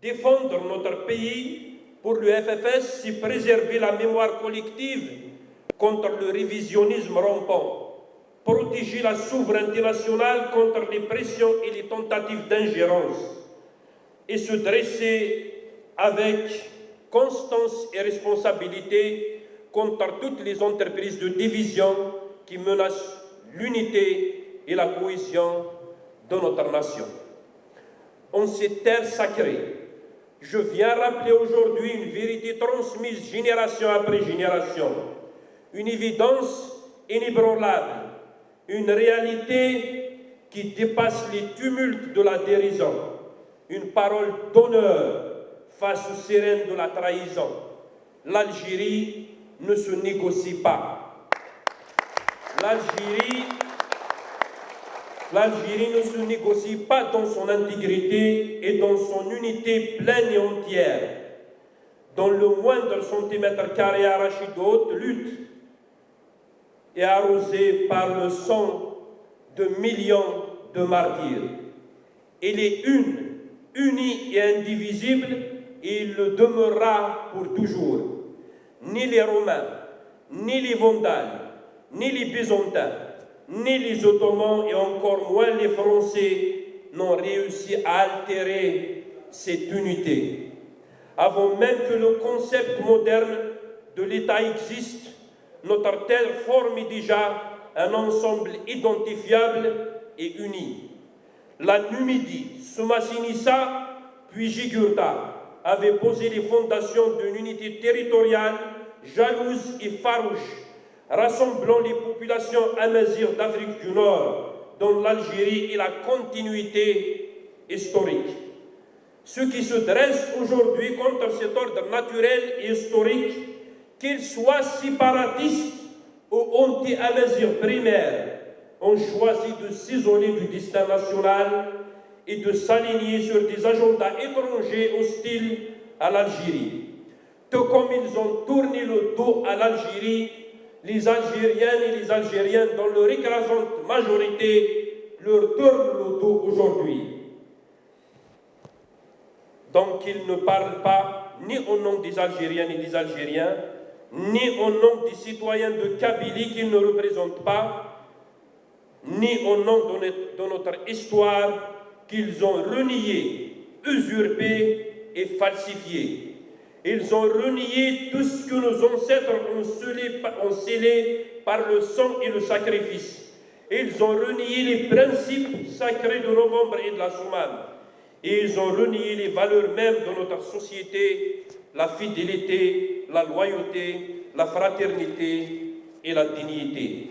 Défendre notre pays, pour le FFS, c'est préserver la mémoire collective contre le révisionnisme rampant, protéger la souveraineté nationale contre les pressions et les tentatives d'ingérence, et se dresser avec constance et responsabilité contre toutes les entreprises de division qui menacent l'unité et la cohésion de notre nation. En ces terres sacrées, je viens rappeler aujourd'hui une vérité transmise génération après génération, une évidence inébranlable, une réalité qui dépasse les tumultes de la dérision, une parole d'honneur face aux sirènes de la trahison. L'Algérie ne se négocie pas. L'Algérie ne se négocie pas dans son intégrité et dans son unité pleine et entière. Dans le moindre centimètre carré arraché de haute lutte et arrosé par le sang de millions de martyrs. Elle est unie et indivisible, et il le demeurera pour toujours. Ni les Romains, ni les Vandales, ni les Byzantins, ni les Ottomans et encore moins les Français n'ont réussi à altérer cette unité. Avant même que le concept moderne de l'État existe, notre terre forme déjà un ensemble identifiable et uni. La Numidie, Soumassinissa, puis Jugurtha avaient posé les fondations d'une unité territoriale jalouse et farouche, rassemblant les populations amazighes d'Afrique du Nord, dont l'Algérie est la continuité historique. Ceux qui se dressent aujourd'hui contre cet ordre naturel et historique, qu'ils soient séparatistes ou anti-amazirs primaires, ont choisi de s'isoler du destin national et de s'aligner sur des agendas étrangers hostiles à l'Algérie. Tout comme ils ont tourné le dos à l'Algérie, les Algériennes et les Algériens, dans leur écrasante majorité, leur tournent le dos aujourd'hui. Donc ils ne parlent pas ni au nom des Algériennes et des Algériens, ni au nom des citoyens de Kabylie qu'ils ne représentent pas, ni au nom de notre histoire qu'ils ont renié, usurpé et falsifié. Ils ont renié tout ce que nos ancêtres ont scellé par le sang et le sacrifice. Ils ont renié les principes sacrés de Novembre et de la Soumane. Et ils ont renié les valeurs mêmes de notre société, la fidélité, la loyauté, la fraternité et la dignité.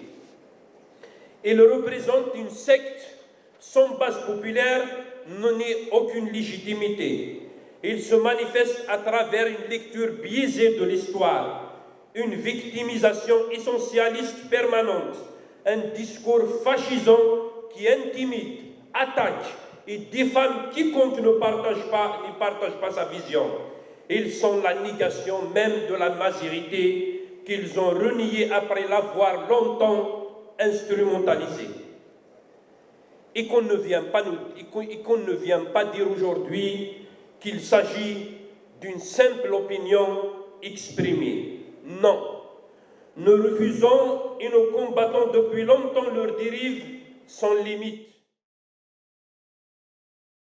Ils représentent une secte sans base populaire, n'ait aucune légitimité. Il se manifeste à travers une lecture biaisée de l'histoire, une victimisation essentialiste permanente, un discours fascisant qui intimide, attaque et diffame quiconque ne partage pas sa vision. Ils sont la négation même de la mazérité qu'ils ont reniée après l'avoir longtemps instrumentalisée. Et qu'on ne vient pas dire aujourd'hui qu'il s'agit d'une simple opinion exprimée. Non. Nous refusons et nous combattons depuis longtemps leurs dérives sans limite.